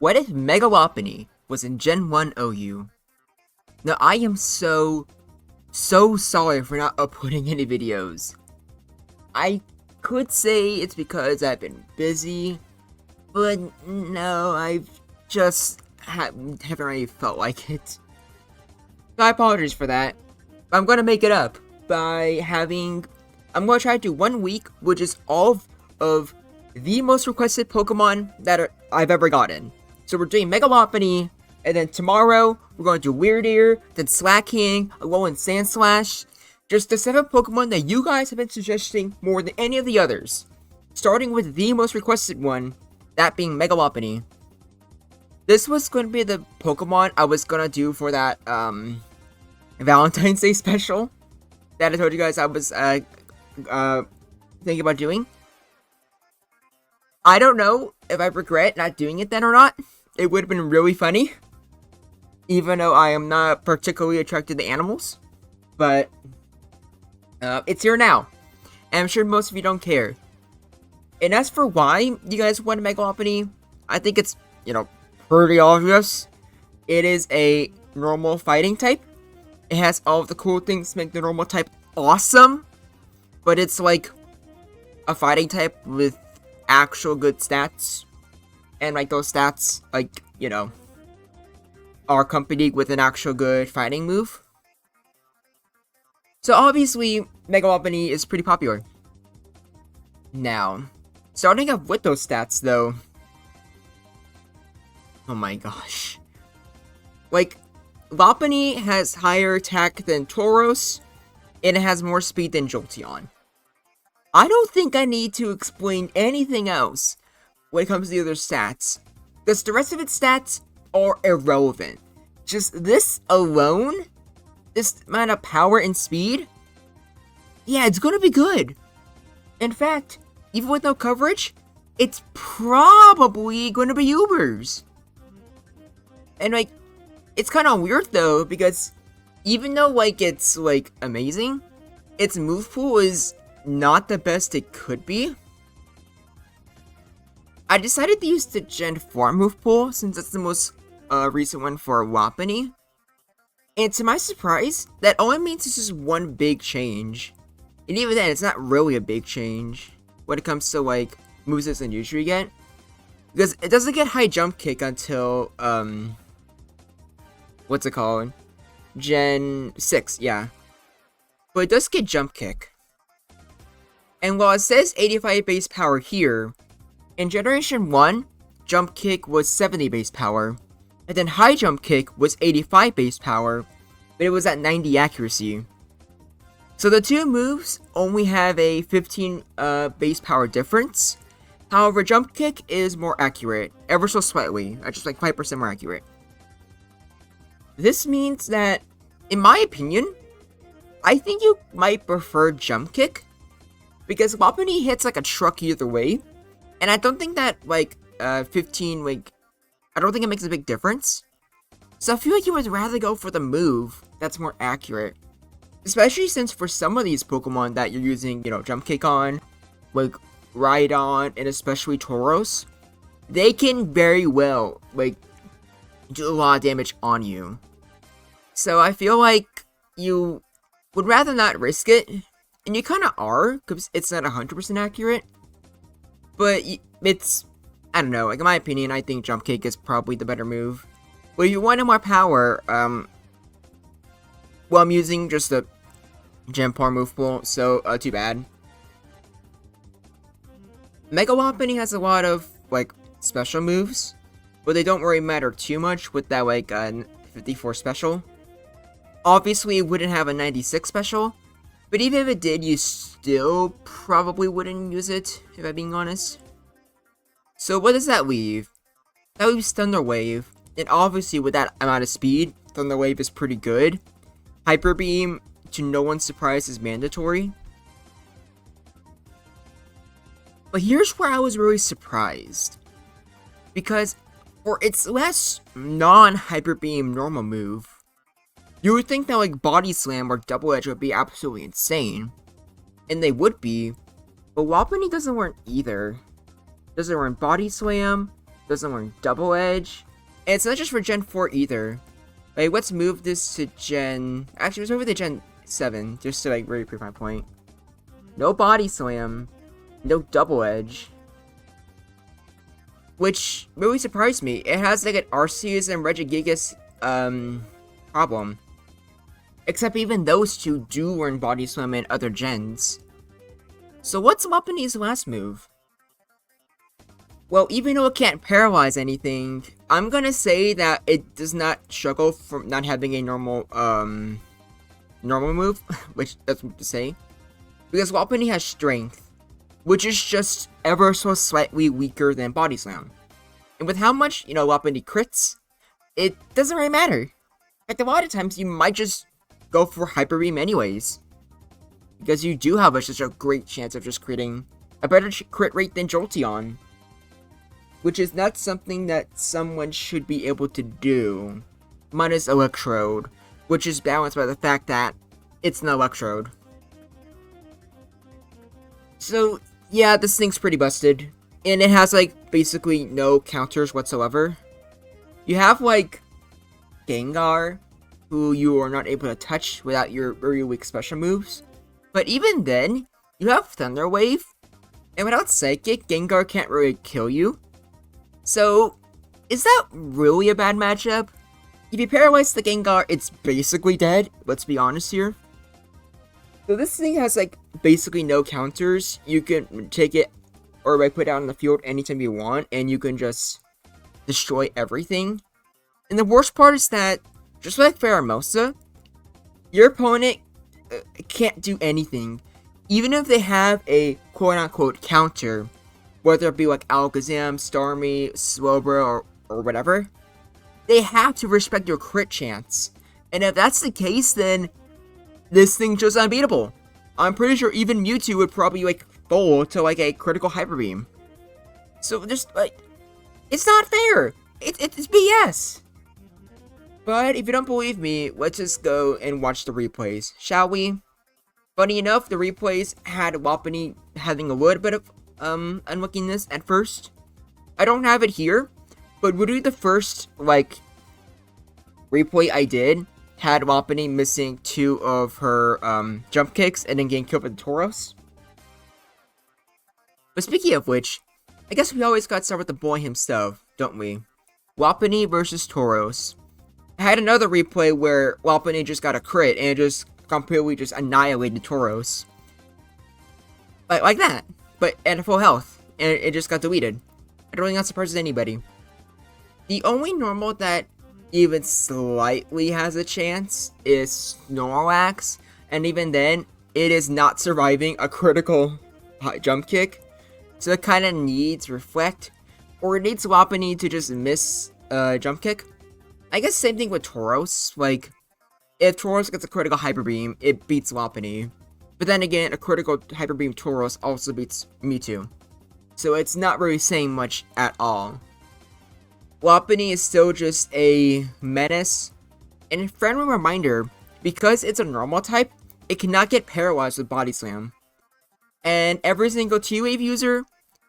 What if Mega Lopunny was in Gen 1 OU? Now, I am so sorry for not uploading any videos. I could say it's because I've been busy, but no, I've just haven't really felt like it. So I apologize for that. I'm gonna make it up by I'm gonna try to do 1 week, which is all of the most requested Pokemon that I've ever gotten. So we're doing Mega Lopunny, and then tomorrow we're going to do Weirdeer, then Slacking, Alolan Sandslash. Just the 7 Pokemon that you guys have been suggesting more than any of the others. Starting with the most requested one, that being Mega Lopunny. This was going to be the Pokemon I was going to do for that Valentine's Day special that I told you guys I was thinking about doing. I don't know if I regret not doing it then or not. It would have been really funny, even though I am not particularly attracted to animals. But it's here now, and I'm sure most of you don't care. And as for why you guys want Mega Lopunny, I think it's, pretty obvious. It is a normal fighting type. It has all of the cool things to make the normal type awesome, but it's like a fighting type with actual good stats, and like those stats, are accompanied with an actual good fighting move. So obviously, Mega Lopunny is pretty popular. Now, starting off with those stats though, oh my gosh. Lopunny has higher attack than Tauros, and it has more speed than Jolteon. I don't think I need to explain anything else when it comes to the other stats, because the rest of its stats are irrelevant. Just this alone, this amount of power and speed, yeah, it's gonna be good. In fact, even with no coverage, it's probably gonna be Ubers. And it's kind of weird though, because even though it's amazing, its move pool is not the best it could be. I decided to use the Gen 4 move pool since it's the most recent one for Lopunny. And to my surprise, that only means it's just one big change. And even then, it's not really a big change when it comes to moves it doesn't usually get. Because it doesn't get high jump kick until what's it called? Gen 6, yeah. But it does get jump kick. And while it says 85 base power here, in Generation 1, jump kick was 70 base power, and then high jump kick was 85 base power, but it was at 90 accuracy. So the two moves only have a 15 base power difference. However, jump kick is more accurate, ever so slightly, just 5% more accurate. This means that, in my opinion, I think you might prefer jump kick, because Lopunny hits like a truck either way, and I don't think that 15 I don't think it makes a big difference. So I feel like you would rather go for the move that's more accurate, especially since for some of these Pokemon that you're using, jump kick on, Rhydon, and especially Tauros, they can very well do a lot of damage on you. So I feel like you would rather not risk it. And you kind of are, because it's not 100% accurate. But it's, I don't know, in my opinion, I think Jump Kick is probably the better move. But if you wanted more power, well, I'm using just the Gen 4 move pool, so too bad. Mega Lopunny has a lot of, special moves, but they don't really matter too much with that, 54 special. Obviously, it wouldn't have a 96 special. But even if it did, you still probably wouldn't use it, if I'm being honest. So what does that leave? That leaves Thunder Wave, and obviously with that amount of speed, Thunder Wave is pretty good. Hyper Beam, to no one's surprise, is mandatory. But here's where I was really surprised. Because for its less non-Hyper Beam normal move, you would think that Body Slam or Double Edge would be absolutely insane. And they would be. But Lopunny doesn't learn either. Doesn't learn Body Slam, Doesn't learn Double Edge. And it's not just for Gen 4 either. Like, let's move this to Gen... Actually, let's move it to Gen 7, just to, like, really prove my point. No Body Slam. No Double Edge. Which really surprised me. It has, like, an Arceus and Regigigas, problem. Except even those two do learn Body Slam in other gens. So what's Lopunny's last move? Well, even though it can't paralyze anything, I'm gonna say that it does not struggle from not having a normal move, which that's what to say. Because Lopunny has Strength, which is just ever so slightly weaker than Body Slam. And with how much, Lopunny crits, it doesn't really matter. In fact, a lot of times you might just go for Hyper Beam anyways. Because you do have such a great chance of just critting a better crit rate than Jolteon. Which is not something that someone should be able to do. Minus Electrode, which is balanced by the fact that it's an Electrode. So, yeah, this thing's pretty busted. And it has, like, basically no counters whatsoever. You have, like, Gengar, who you are not able to touch without your very weak special moves. But even then, you have Thunder Wave, and without Psychic, Gengar can't really kill you. So, is that really a bad matchup? If you paralyze the Gengar, it's basically dead, let's be honest here. So this thing has, like, basically no counters. You can take it, or like, put it out on the field anytime you want, and you can just destroy everything. And the worst part is that, just like Pheromosa, your opponent can't do anything. Even if they have a quote-unquote counter, whether it be like Alakazam, Starmie, Slowbro, or whatever, they have to respect your crit chance. And if that's the case, then this thing's just unbeatable. I'm pretty sure even Mewtwo would probably, like, fall to, like, a critical Hyper Beam. So, just, like, it's not fair. It's BS. But if you don't believe me, let's just go and watch the replays, shall we? Funny enough, the replays had Lopunny having a little bit of unluckiness at first. I don't have it here, but literally the first, like, replay I did had Lopunny missing 2 of her jump kicks and then getting killed by the Tauros. But speaking of which, I guess we always gotta start with the boy himself, don't we? Lopunny versus Tauros. I had another replay where Lopunny just got a crit and it just completely just annihilated Tauros. Like that. But at full health, and it just got deleted. I don't think that surprises anybody. The only normal that even slightly has a chance is Snorlax, and even then, it is not surviving a critical jump kick, so it kind of needs Reflect, or it needs Lopunny to just miss a jump kick. I guess same thing with Tauros, like, if Tauros gets a critical Hyper Beam, it beats Lopunny. But then again, a critical Hyper Beam Tauros also beats Mewtwo. So it's not really saying much at all. Lopunny is still just a menace. And a friendly reminder, because it's a normal type, it cannot get paralyzed with Body Slam. And every single T-Wave user,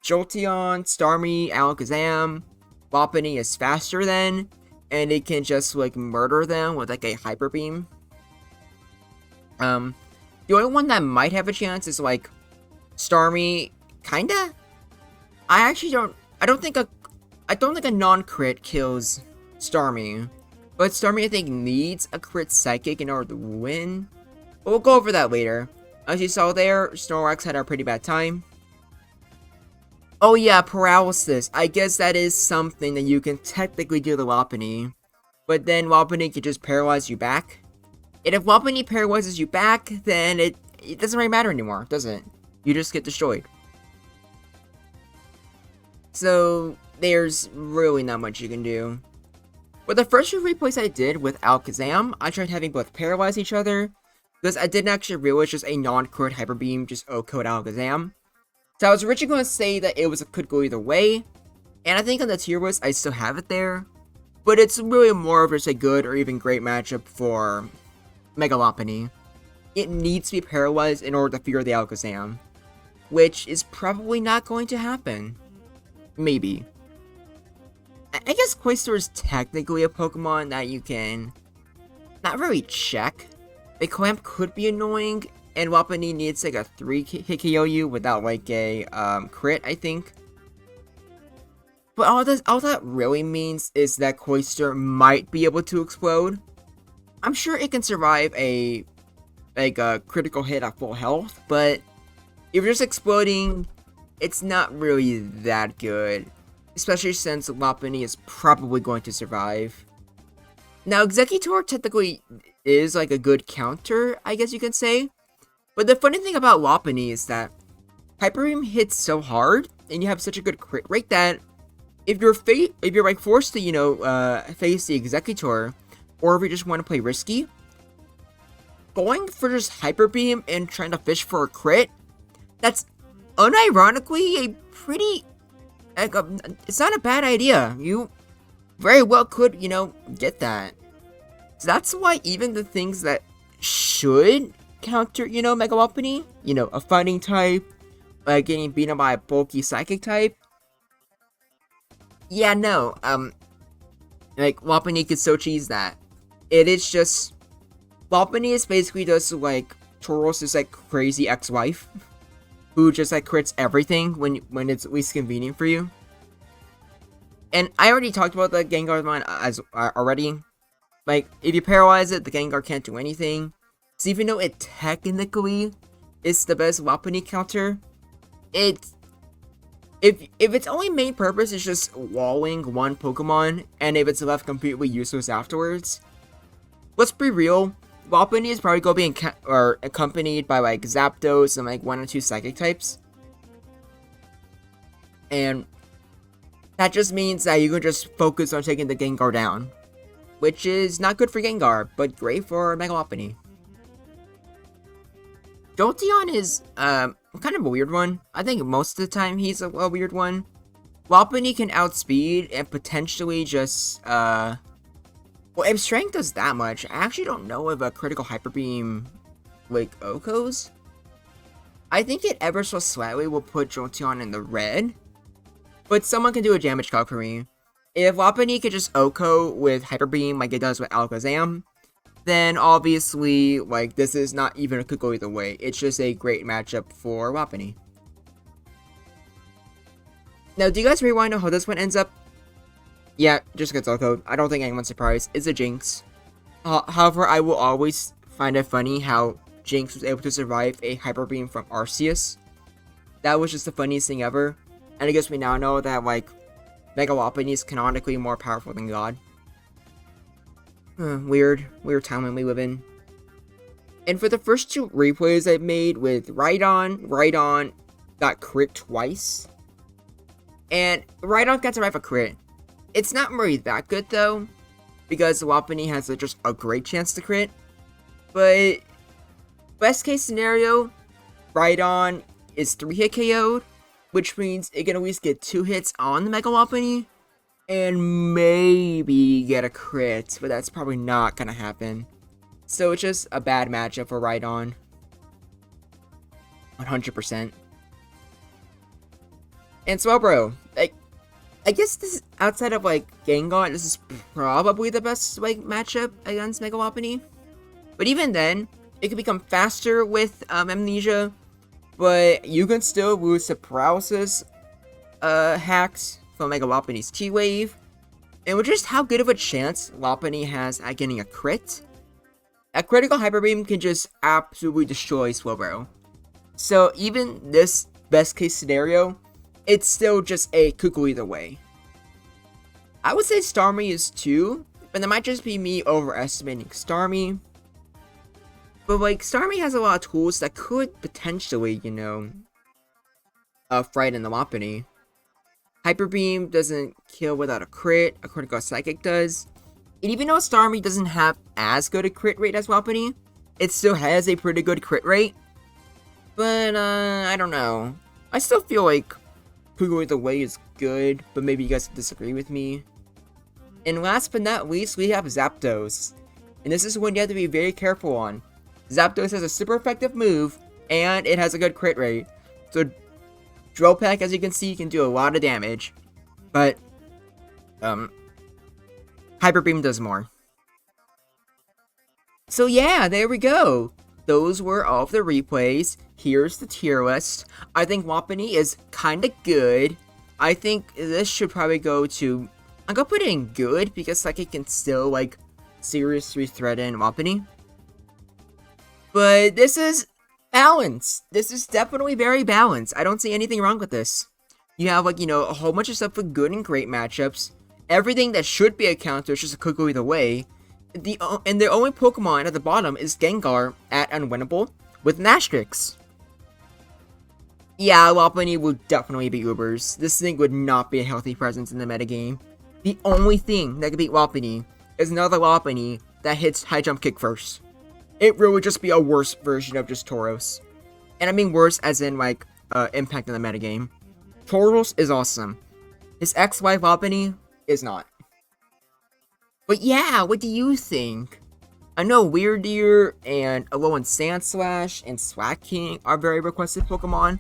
Jolteon, Starmie, Alakazam, Lopunny is faster than, and it can just, like, murder them with, like, a Hyper Beam. The only one that might have a chance is, like, Starmie, kinda? I don't think a non-crit kills Starmie. But Starmie, I think, needs a crit Psychic in order to win. But we'll go over that later. As you saw there, Snorlax had a pretty bad time. Oh yeah, Paralysis. I guess that is something that you can technically do to Lopunny. But then Lopunny can just paralyze you back. And if Lopunny paralyzes you back, then it doesn't really matter anymore, does it? You just get destroyed. So, there's really not much you can do. But the first few replays I did with Alakazam, I tried having both paralyze each other, because I didn't actually realize just a non-crit Hyper Beam just O-code Alakazam. So I was originally going to say that it could go either way, and I think on the tier list I still have it there, but it's really more of just a good or even great matchup for Mega Lopunny. It needs to be paralyzed in order to fear the Alakazam, which is probably not going to happen. Maybe. I guess Cloyster is technically a Pokemon that you can not really check. A Clamp could be annoying, and Lopunny needs like a 3-hit KO you without like a crit, I think. But all that really means is that Cloyster might be able to explode. I'm sure it can survive a critical hit at full health, but if you're just exploding, it's not really that good. Especially since Lopunny is probably going to survive. Now, Exeggutor technically is like a good counter, I guess you can say. But the funny thing about Lopunny is that Hyper Beam hits so hard, and you have such a good crit rate that if you're like forced to, face the Exeggutor, or if you just want to play risky, going for just Hyper Beam and trying to fish for a crit, that's unironically a pretty, it's not a bad idea. You very well could, get that. So that's why even the things that should counter, Mega Lopunny, a fighting type, getting beaten by a bulky psychic type, yeah, no, like, Lopunny could so cheese that. It is just, Lopunny is basically just, like, Tauros' like, crazy ex-wife, who just, like, crits everything when it's least convenient for you. And I already talked about the Gengar line already. Like, if you paralyze it, the Gengar can't do anything. So even though it technically is the best Lopunny counter, if its only main purpose is just walling one Pokemon, and if it's left completely useless afterwards, let's be real, Lopunny is probably going to be accompanied by like Zapdos and like 1 or 2 Psychic types. And that just means that you can just focus on taking the Gengar down, which is not good for Gengar, but great for Mega Lopunny. Jolteon is kind of a weird one. I think most of the time he's a weird one. Lopunny can outspeed and potentially just well, if strength does that much, I actually don't know if a critical Hyper Beam like Oko's. I think it ever so slightly will put Jolteon in the red, but someone can do a damage calc for me. If Lopunny could just Oko with Hyper Beam like it does with Alakazam, then obviously, like, this is not even a could go either way. It's just a great matchup for Lopunny. Now, do you guys really want to know how this one ends up? Yeah, just gets Oko. I don't think anyone's surprised. It's a Jinx. However, I will always find it funny how Jinx was able to survive a Hyper Beam from Arceus. That was just the funniest thing ever. And I guess we now know that, like, Mega Lopunny is canonically more powerful than God. Weird time we live in. And for the first 2 replays I made with Rhydon got crit twice. And Rhydon got to survive a crit. It's not really that good though, because Lopunny has just a great chance to crit. But best case scenario, Rhydon is 3-hit KO'd, which means it can at least get 2 hits on the Mega Lopunny, and maybe get a crit, but that's probably not gonna happen. So it's just a bad matchup for Rhydon. 100%. And Swelbro, I guess this is, outside of like Gengar, this is probably the best like matchup against Mega Lopunny. But even then, it can become faster with Amnesia, but you can still lose to paralysis hacks from Mega Lopunny's T-Wave, and with just how good of a chance Lopunny has at getting a crit, a critical Hyper Beam can just absolutely destroy Swelbro. So even this best case scenario, it's still just a cuckoo either way. I would say Starmie is 2, but that might just be me overestimating Starmie. But like, Starmie has a lot of tools that could potentially, frighten the Lopunny. Hyper Beam doesn't kill without a critical Psychic does. And even though Starmie doesn't have as good a crit rate as Lopunny, it still has a pretty good crit rate. But, I don't know. I still feel like Kugo the Way is good, but maybe you guys disagree with me. And last but not least, we have Zapdos. And this is one you have to be very careful on. Zapdos has a super effective move, and it has a good crit rate. So Drill Peck, as you can see, can do a lot of damage. But Hyper Beam does more. So yeah, there we go. Those were all of the replays. Here's the tier list. I think Lopunny is kind of good. I think this should probably go to... I'm gonna put it in good because like it can still like seriously threaten Lopunny. But this is balanced. This is definitely very balanced. I don't see anything wrong with this. You have like, you know, a whole bunch of stuff with good and great matchups. Everything that should be a counter is just a could go either way. And the only Pokemon at the bottom is Gengar at unwinnable with an asterisk. Yeah, Lopunny would definitely be Ubers. This thing would not be a healthy presence in the metagame. The only thing that could beat Lopunny is another Lopunny that hits high jump kick first. It really would just be a worse version of just Tauros. And I mean worse as in like impact in the metagame. Tauros is awesome. His ex-wife Lopunny is not. But yeah, what do you think? I know Weirdeer and Alolan Sandslash and Swag King are very requested Pokemon.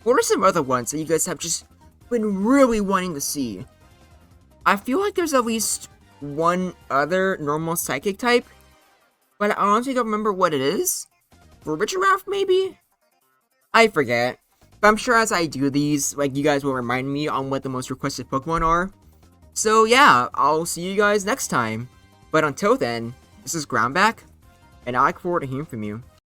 What are some other ones that you guys have just been really wanting to see? I feel like there's at least one other normal Psychic type, but I honestly don't remember what it is. Rigidraft, maybe? I forget. But I'm sure as I do these, like, you guys will remind me on what the most requested Pokemon are. So yeah, I'll see you guys next time. But until then, this is Groundback, and I look forward to hearing from you.